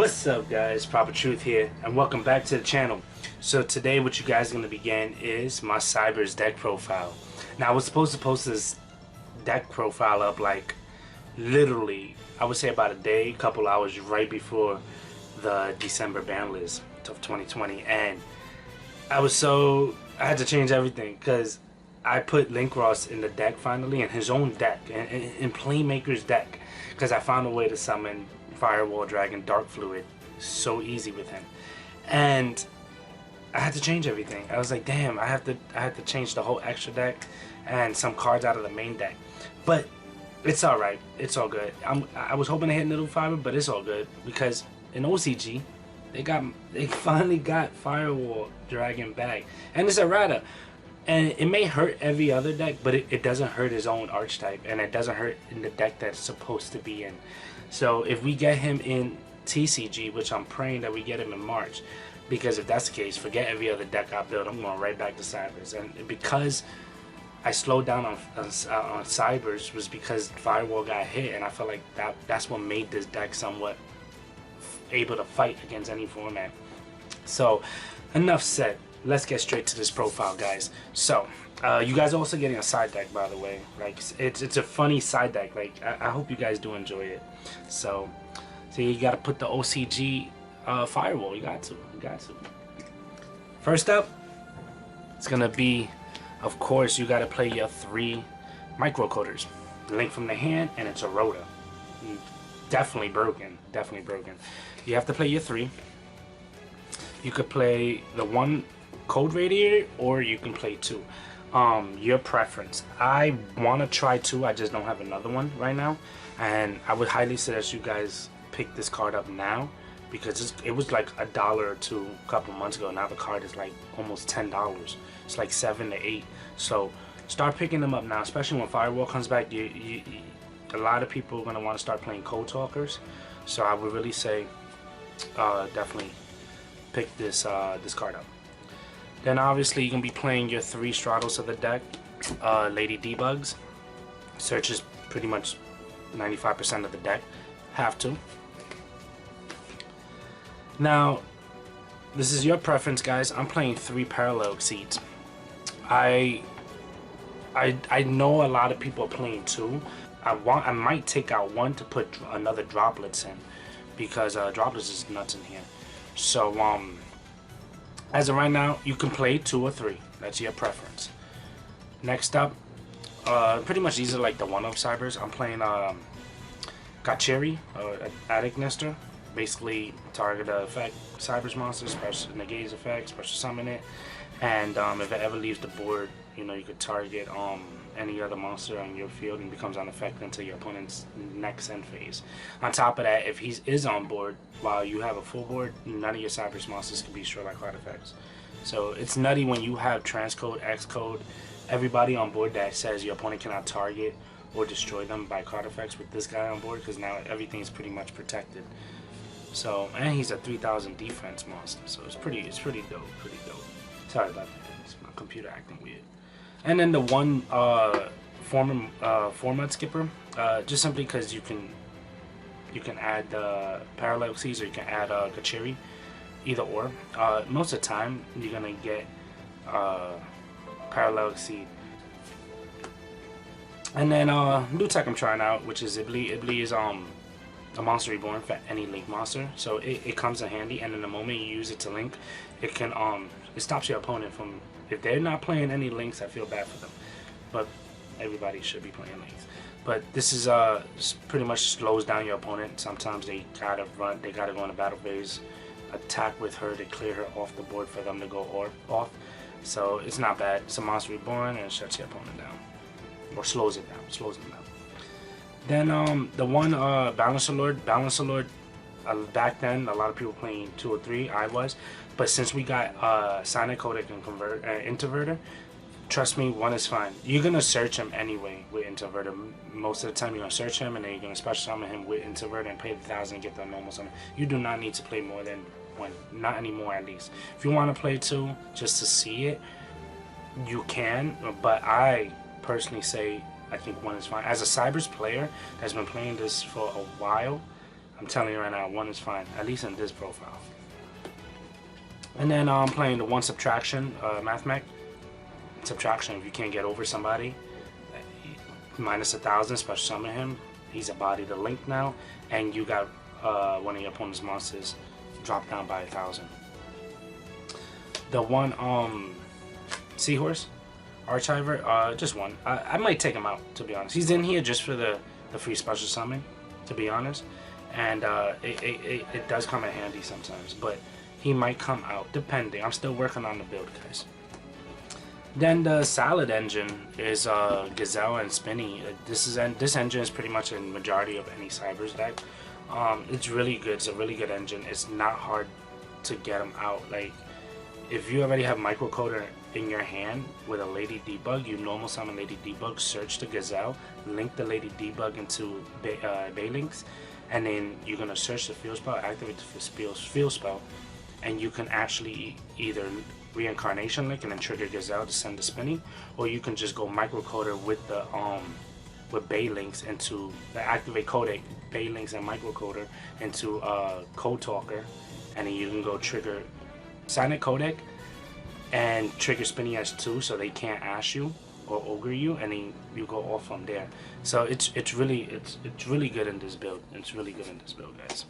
What's up guys, Proper Truth here, and welcome back to the channel. So today what you guys are going to begin is my Cyberse deck profile. Now I was supposed to post this deck profile up like literally, I would say about a day, couple hours right before the December Banlist of 2020, and I had to change everything because I put Linkross in the deck finally, in his own deck, in Playmaker's deck, because I found a way to summon Firewall Dragon Dark Fluid so easy with him, and I had to change everything. I was like, damn, I had to change the whole extra deck and some cards out of the main deck, but it's all right. It's all good. I was hoping to hit Needle Fiber, but it's all good because in OCG they finally got Firewall Dragon back, and it's Erratum. And it may hurt every other deck, but it doesn't hurt his own archetype, and it doesn't hurt in the deck that's supposed to be in. So if we get him in TCG, which I'm praying that we get him in March, because if that's the case, forget every other deck I build. I'm going right back to Cyberse. And because I slowed down on Cyberse was because Firewall got hit, and I felt like that's what made this deck somewhat able to fight against any format. So enough said. Let's get straight to this profile, guys. So you guys are also getting a side deck, by the way. Like it's a funny side deck. Like I hope you guys do enjoy it. So you got to put the OCG Firewall. You got to. First up, it's gonna be, of course, you got to play your 3 microcoders. Link from the hand, and it's Erratum. Definitely broken. You have to play your 3. You could play the 1 Code Radiator, or you can play 2. Your preference. I want to try 2. I just don't have another one right now, and I would highly suggest you guys pick this card up now, because it was like $1 or $2 a couple months ago. Now the card is like almost $10. It's like 7 to 8. So start picking them up now, especially when Firewall comes back. A lot of people are gonna want to start playing Code Talkers, so I would really say definitely pick this card up. Then obviously you can be playing your 3 Straddles of the deck. Lady Debugs. Searches pretty much 95% of the deck. Have to. Now, this is your preference, guys. I'm playing 3 Parallel Exceeds. I know a lot of people are playing 2. I might take out 1 to put another Droplets in, because Droplets is nuts in here. So as of right now, you can play 2 or 3. That's your preference. Next up, pretty much these are like the one of Cyberse. I'm playing G.O.A.T, Attic Nester. Basically, target effect Cyberse monsters, special negate effect, special summon it, and if it ever leaves the board, you know, you could target any other monster on your field and becomes unaffected until your opponent's next end phase. On top of that, if he is on board while you have a full board, none of your Cyberse monsters can be destroyed by card effects. So it's nutty when you have transcode, xcode, everybody on board that says your opponent cannot target or destroy them by card effects with this guy on board, because now everything's pretty much protected. So, and he's a 3000 defense monster, so it's pretty dope. Sorry about that, it's my computer acting weird. And then the 1 format skipper, just simply because you can add Parallel Exceeds, or you can add G.O.A.T, either or. Most of the time you're gonna get Parallel Exceed. And then new tech I'm trying out, which is Ibli. Ibli is a monster reborn for any link monster, so it comes in handy, and in the moment you use it to link, it can it stops your opponent from, if they're not playing any links, I feel bad for them, but everybody should be playing links. But this is pretty much slows down your opponent. Sometimes they gotta run, they gotta go in a battle phase, attack with her to clear her off the board for them to go off. So it's not bad. It's a monster reborn, and it shuts your opponent down, or slows them down. Then the 1 Balancer Lord. Back then a lot of people playing 2 or 3. I was, but since we got Sonic Codec and Interverter, trust me, 1 is fine. You're gonna search him anyway with Interverter. Most of the time you're gonna search him, and then you're gonna special summon him with Interverter and pay the 1000 and get the normal summon. You do not need to play more than 1, not anymore at least. If you want to play 2 just to see it, you can, but I personally say I think 1 is fine. As a Cyberse player that's been playing this for a while, I'm telling you right now, 1 is fine, at least in this profile. And then I'm playing the 1 subtraction, math mech. Subtraction, if you can't get over somebody, minus 1,000, special summon him. He's a body to link now, and you got one of your opponent's monsters drop down by 1,000. The 1 Seahorse Archiver, just 1. I might take him out, to be honest. He's in here just for the free special summon, to be honest, and it does come in handy sometimes, but he might come out depending. I'm still working on the build, guys. Then the Salad engine is Gazelle and Spinny. This engine is pretty much in majority of any Cyberse deck. It's really good. It's a really good engine. It's not hard to get them out. Like, if you already have microcoder in your hand with a Lady Debug, you normal summon Lady Debug, search the Gazelle, link the Lady Debug into Baylinks, and then you're gonna search the field spell, activate the field spell, and you can actually either Reincarnation Link and then trigger Gazelle to send the Spinning, or you can just go microcoder with the with Baylinks into the activate codec, Baylinks and microcoder into Code Talker, and then you can go trigger Silent Codec and trigger Spinning as 2, so they can't ash you or ogre you, and then you go off from there. So it's really good in this build. It's really good in this build, guys.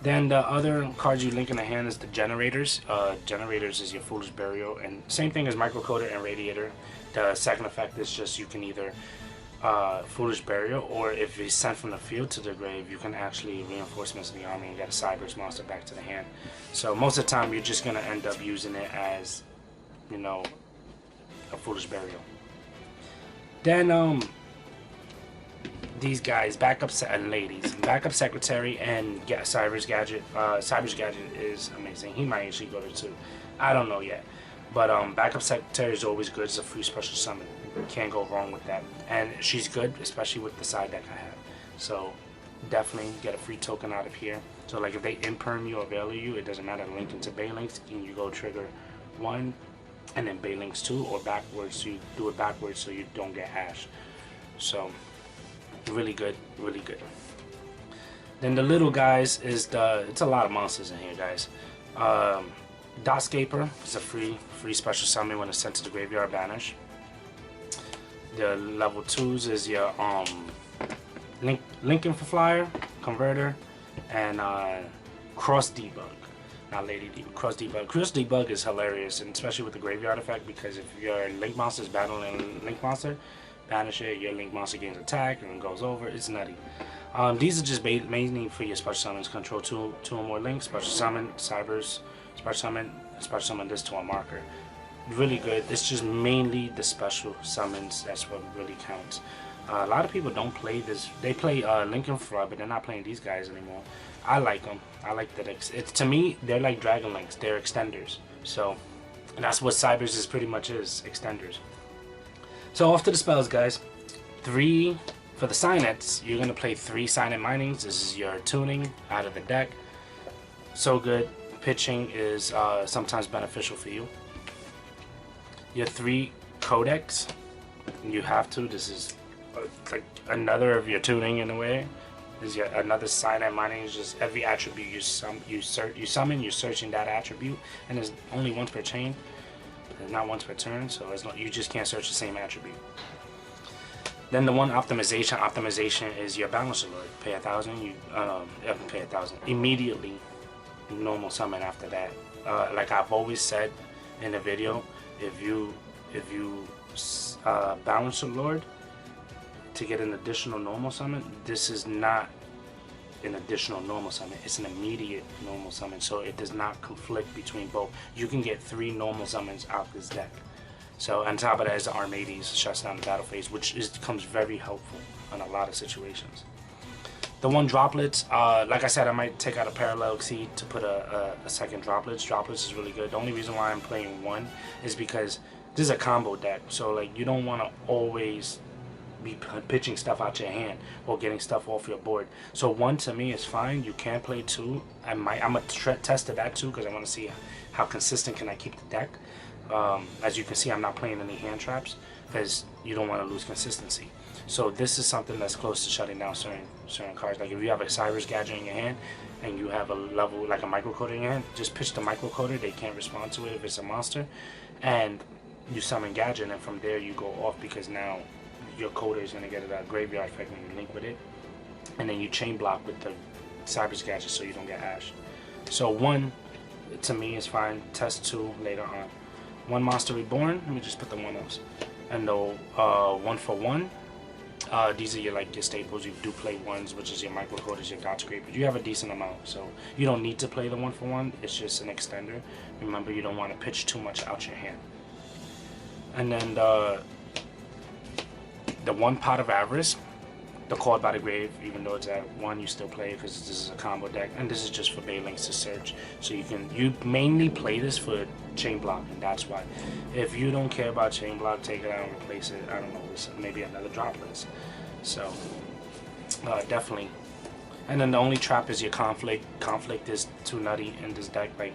Then the other cards you link in the hand is the Generators. Generators is your Foolish Burial, and same thing as Microcoder and Radiator. The second effect is just you can either Foolish Burial, or if it's sent from the field to the grave, you can actually reinforcements in the army and get a Cyberse monster back to the hand. So most of the time you're just gonna end up using it as, you know, a Foolish Burial. Then these guys, backup and ladies, backup secretary and Cyberse Gadget. Cyberse Gadget is amazing. He might actually go to 2. I don't know yet, but backup secretary is always good. It's a free special summon. Can't go wrong with that, and she's good, especially with the side deck I have. So definitely get a free token out of here. So like if they imperm you or value you, it doesn't matter. Link into Baylinks, and you go trigger 1, and then Baylinks 2, or backwards. So you do it backwards so you don't get ash. So really good, really good. Then the little guys is it's a lot of monsters in here, guys. Dotscaper is a free special summon when it's sent to the graveyard, banish. The level 2s is your Lincoln for Flyer, Converter, and Cross Debug. Not Lady Debug, Cross Debug. Cross Debug is hilarious, and especially with the graveyard effect, because if your Link monster is battling Link monster, banish it, your Link monster gains attack and goes over. It's nutty. These are just mainly for your special summons. Control 2 or more links, special summon, Cyberse, special summon this to a marker. Really good. It's just mainly the special summons. That's what really counts. A lot of people don't play this. They play Lincoln Fraud, but they're not playing these guys anymore. I like them. I like that. It's to me, they're like Dragon Links. They're extenders. So that's what Cyberse is pretty much is, extenders. So off to the spells, guys. 3 for the Signets. You're gonna play 3 Signet Minings. This is your tuning out of the deck. So good. Pitching is sometimes beneficial for you. Your 3 Codex. You have to. This is like another of your tuning in a way. This is another Signet Mining. Is just every attribute you summon, you're searching that attribute, and there's only once per chain. It's not once per turn, so it's not, you just can't search the same attribute. Then the 1 optimization. Optimization is your Balancer Lord. Pay 1,000. You pay 1,000 immediately. Normal summon after that. Like I've always said in the video, if you Balancer Lord to get an additional normal summon, this is not an additional normal summon. It's an immediate normal summon, so it does not conflict between both. You can get 3 normal summons out this deck. So on top of that is the Armades, shuts down the battle phase, which becomes very helpful in a lot of situations. The 1 droplets, like I said, I might take out a Parallel Exceed to put a second droplets. Droplets is really good. The only reason why I'm playing 1 is because this is a combo deck, so like you don't want to always be pitching stuff out your hand or getting stuff off your board. So 1 to me is fine. You can play 2. I'm gonna test that too because I want to see how consistent can I keep the deck. As you can see, I'm not playing any hand traps because you don't want to lose consistency. So this is something that's close to shutting down certain cards. Like if you have a Cyberse gadget in your hand and you have a level like a microcoder in your hand, just pitch the microcoder. They can't respond to it if it's a monster, and you summon gadget, and from there you go off because now your coder is going to get a graveyard effect when you link with it, and then you chain block with the Cyberse gadget so you don't get hashed. So 1 to me is fine. Test 2 later on. 1 Monster Reborn. Let me just put the 1-ups. And the 1 for 1. These are your like your staples. You do play 1s, which is your microcoders, your dot scrapers. You have a decent amount, so you don't need to play the 1 for 1. It's just an extender. Remember, you don't want to pitch too much out your hand. And then the 1 Pot of Avarice. The Called by the Grave, even though it's at 1, you still play it because this is a combo deck, and this is just for Banlist to search. So you mainly play this for chain block, and that's why. If you don't care about chain block, take it out and replace it. I don't know, with maybe another dropless. So definitely. And then the only trap is your conflict. Conflict is too nutty in this deck. Like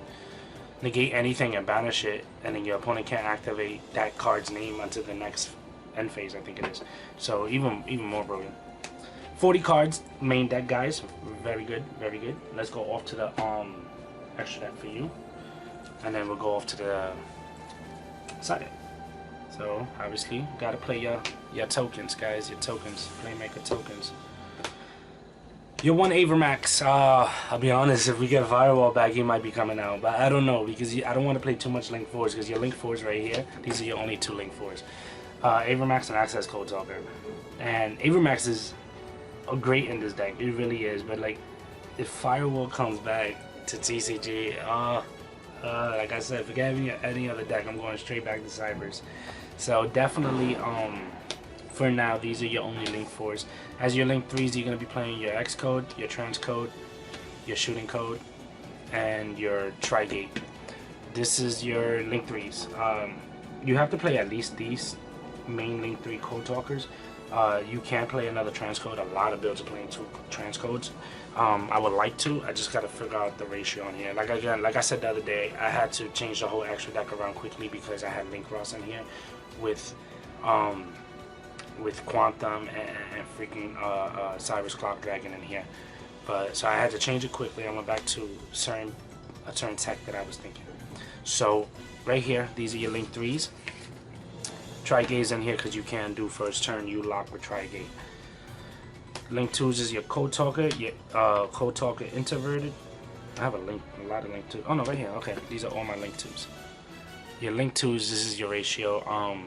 negate anything and banish it, and then your opponent can't activate that card's name until the next end phase, I think it is. So even more broken. 40 cards, main deck, guys. Very good, very good. Let's go off to the extra deck for you, and then we'll go off to the side deck. So obviously, gotta play your tokens, guys. Your tokens, playmaker tokens. Your 1 Avermax. I'll be honest. If we get Firewall back, he might be coming out, but I don't know because I don't want to play too much Link 4s because your Link 4s right here. These are your only 2 Link 4s. Avermax and Access Codes all there, and Avermax is great in this deck. It really is. But like, if Firewall comes back to TCG, like I said, forget any other deck. I'm going straight back to Cyberse. So definitely, for now, these are your only Link 4s. As your Link 3s, you're gonna be playing your X code, your Trans code, your Shooting code, and your Tri-Gate. This is your Link 3s. You have to play at least these main Link 3 code talkers. You can play another transcode. A lot of builds are playing 2 transcodes. I would like to. I just got to figure out the ratio on here. Like I said the other day, I had to change the whole extra deck around quickly because I had Linkross in here with Quantum and freaking Cyberse Clock Dragon in here. But so I had to change it quickly. I went back to a certain tech that I was thinking. So right here, these are your Link 3s. Tri-Gate's in here because you can do first turn, you lock with Tri-Gate. Link 2s is your Code Talker, your Code Talker Introverted. I have a lot of Link 2s. Oh no, right here, okay. These are all my Link 2s. Your Link 2s, this is your ratio.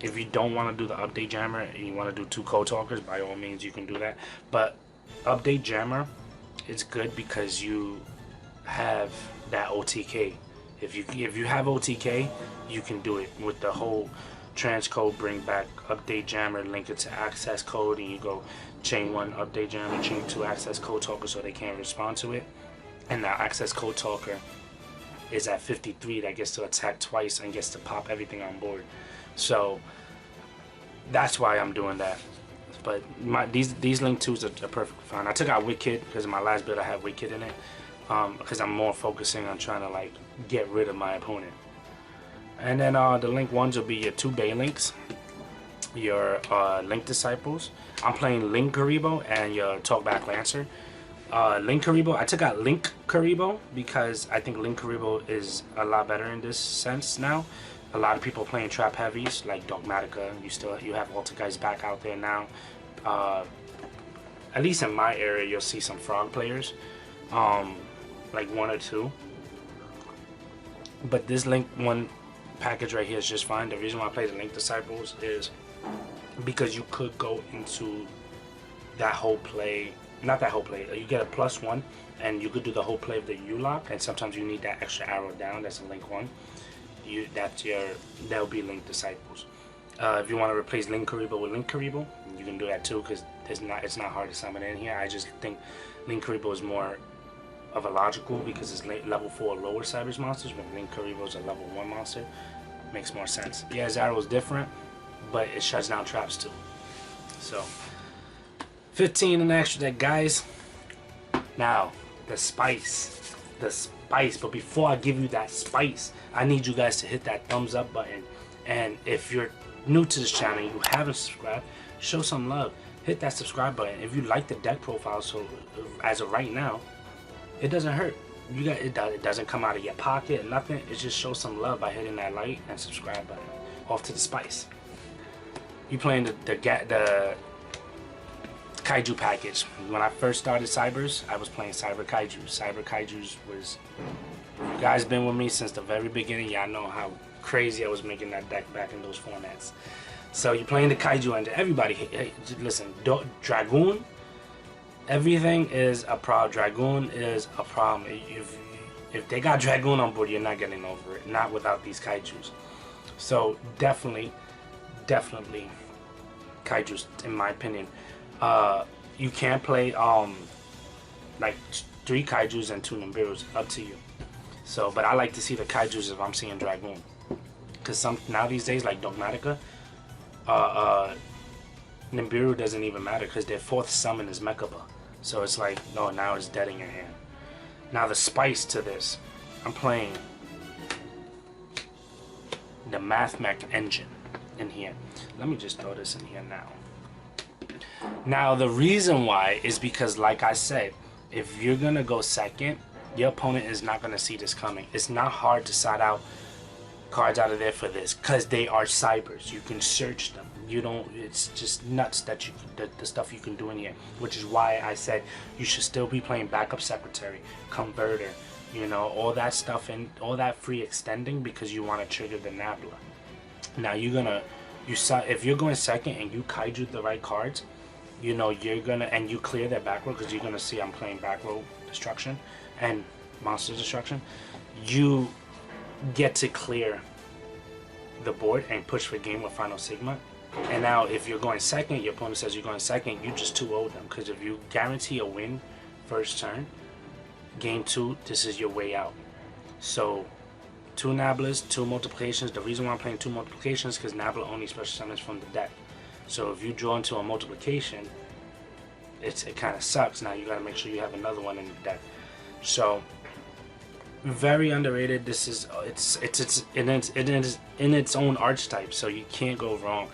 If you don't want to do the Update Jammer and you want to do 2 Code Talkers, by all means you can do that. But Update Jammer is good because you have that OTK. If you have OTK, you can do it with the whole transcode, bring back Update Jammer, link it to Access Code, and you go chain 1 Update Jammer, chain 2 Access Code Talker so they can't respond to it. And now Access Code Talker is at 53, that gets to attack twice and gets to pop everything on board. So that's why I'm doing that. But these Link 2s are perfectly fine. I took out Wicked because in my last build I had Wicked in it. Because I'm more focusing on trying to like get rid of my opponent. And then the Link 1s will be your 2 Banlinks, your Link Disciples. I'm playing Link Karibo and your Talkback Lancer. Link Karibo, I took out Link Karibo because I think Link Karibo is a lot better in this sense now. A lot of people playing trap heavies like Dogmatica. You have Alta guys back out there now. At least in my area, you'll see some Frog players. Like 1 or 2, but this Link 1 package right here is just fine. The reason why I play the Link Disciples is because you could go into that whole play, not that whole play, you get a +1 and you could do the whole play of the U-lock, and sometimes you need that extra arrow down. That's a Link 1. That'll be Link Disciples. If you want to replace Link Karibo with Link Karibo, you can do that too because it's not hard to summon in here. I just think Link Karibo is more of a logical because it's level 4 lower Cyberse monsters, but Link Karibo is a level 1 monster. Makes more sense. Yeah, his arrow is different, but it shuts down traps too. So 15 in the extra deck, guys. Now the spice. the spice. But before I give you that spice, I need you guys to hit that thumbs up button. And if you're new to this channel, you haven't subscribed, show some love. Hit that subscribe button. If you like the deck profile, so as of right now, it doesn't hurt. You got it doesn't come out of your pocket, nothing. It just shows some love by hitting that like and subscribe button. Off to the spice. You playing the Kaiju package. When I first started Cyberse, I was playing Cyber Kaiju. Cyber Kaijus was, you guys been with me since the very beginning. Y'all know how crazy I was making that deck back in those formats. So you're playing the Kaiju and everybody, hey, listen, Dragoon, everything is a problem. Dragoon is a problem. If they got Dragoon on board, you're not getting over it. Not without these Kaijus. So definitely Kaijus, in my opinion. You can't play like 3 Kaijus and 2 Nimbirus, up to you. So, but I like to see the Kaijus if I'm seeing Dragoon, because now these days, like Dogmatica, Nibiru doesn't even matter because their 4th summon is Mechaba. So it's like, no, now it's dead in your hand. Now the spice to this, I'm playing the MathMech engine in here. Let me just throw this in here now. Now the reason why is because, like I said, if you're gonna go second, your opponent is not gonna see this coming. It's not hard to side out cards out of there for this, because they are Cybers. You can search them. You don't, it's just nuts that the stuff you can do in here, which is why I said you should still be playing Backup Secretary, Converter, you know, all that stuff, and all that free extending, because you want to trigger the Nabla. Now if you're going second and you Kaiju the right cards, you know, you're gonna, and you clear their back row, because you're gonna see I'm playing back row destruction and monster destruction. You get to clear the board and push for game with Final Sigma. And now if you're going second, your opponent says you're going second, you just 2-0 them, because if you guarantee a win first turn, game 2, this is your way out. So 2 Nablas, 2 multiplications. The reason why I'm playing 2 multiplications is because Nabla only special summons from the deck. So if you draw into a multiplication, it kind of sucks. Now you got to make sure you have another one in the deck. So very underrated. This is it's in its own archetype, so you can't go wrong.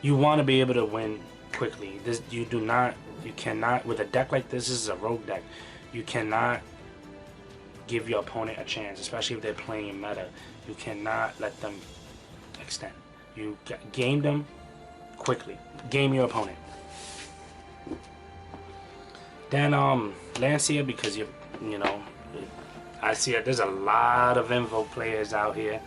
You want to be able to win quickly. You cannot with a deck like this. This is a rogue deck. You cannot give your opponent a chance, especially if they're playing meta. You cannot let them extend. You game them quickly. Game your opponent. Then Lancia, because you know, I see that there's a lot of Invoke players out here.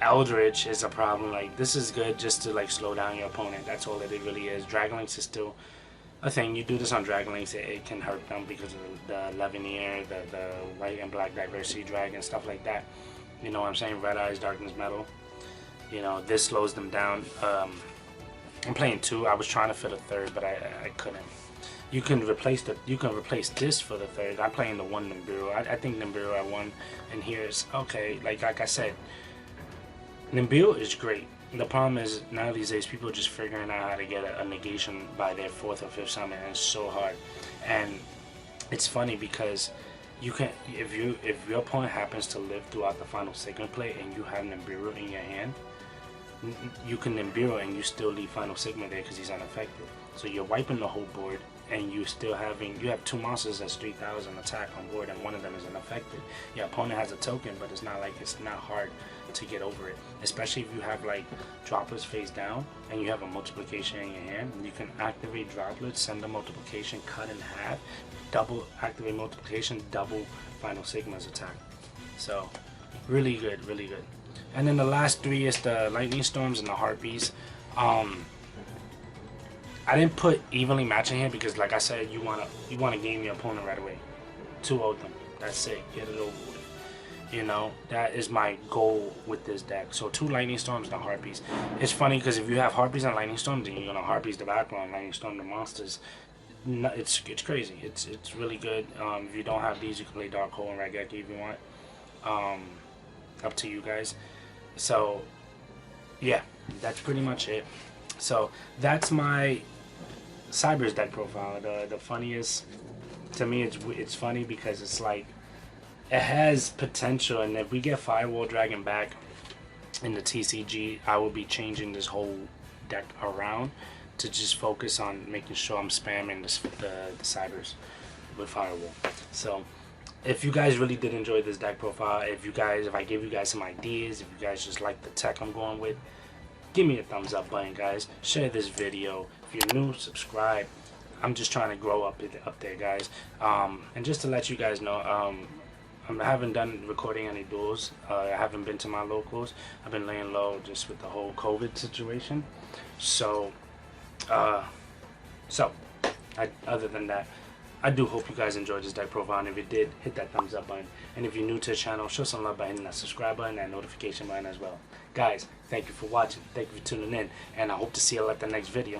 Eldritch is a problem. Like, this is good just to like slow down your opponent. That's all that it really is. Dragonlance is still a thing. You do this on Dragonlance, it can hurt them because of the Levinier, the white and black diversity dragon, stuff like that. You know what I'm saying? Red Eyes, Darkness Metal. You know, this slows them down. I'm playing 2. I was trying to fit a 3rd, but I couldn't. You can replace this for the 3rd. I'm playing the 1 Nibiru. I think Nibiru at 1, and here's okay. Like I said, Nibiru is great. The problem is nowadays people are just figuring out how to get a negation by their 4th or 5th summon, and it's so hard. And it's funny because you can, if your opponent happens to live throughout the Final Sigma play and you have Nibiru in your hand, you can Nibiru and you still leave Final Sigma there because he's unaffected. So you're wiping the whole board, and you have 2 monsters that's 3,000 attack on board, and one of them is unaffected. Your opponent has a token, but it's not hard to get over it. Especially if you have like droplets face down and you have a multiplication in your hand, you can activate droplets, send the multiplication, cut in half, double activate multiplication, double Final Sigma's attack. So really good, really good. And then the last 3 is the Lightning Storms and the Harpies. I didn't put evenly matching here because, like I said, you wanna game your opponent right away. 2-0 them. That's it. Get it over with. You know, that is my goal with this deck. So 2 Lightning Storms and the Harpies. It's funny because if you have Harpies and Lightning Storms, then you're gonna Harpies the background, Lightning Storm the monsters. No, it's crazy. It's really good. If you don't have these, you can play Dark Hole and Raigeki if you want. Up to you guys. So yeah, that's pretty much it. So that's my Cyberse deck profile. The funniest to me, it's funny because it's like it has potential, and if we get Firewall Dragon back in the TCG, I will be changing this whole deck around to just focus on making sure I'm spamming the Cyberse with Firewall. So if you guys really did enjoy this deck profile, if I give you guys some ideas, if you guys just like the tech I'm going with, give me a thumbs up button, guys. Share this video. If you're new, subscribe. I'm just trying to grow up there, guys. And just to let you guys know, I haven't done recording any duels. I haven't been to my locals. I've been laying low just with the whole COVID situation. So, other than that, I do hope you guys enjoyed this deck profile, and if you did, hit that thumbs up button. And if you're new to the channel, show some love by hitting that subscribe button and that notification button as well. Guys, thank you for watching. Thank you for tuning in, and I hope to see you at the next video.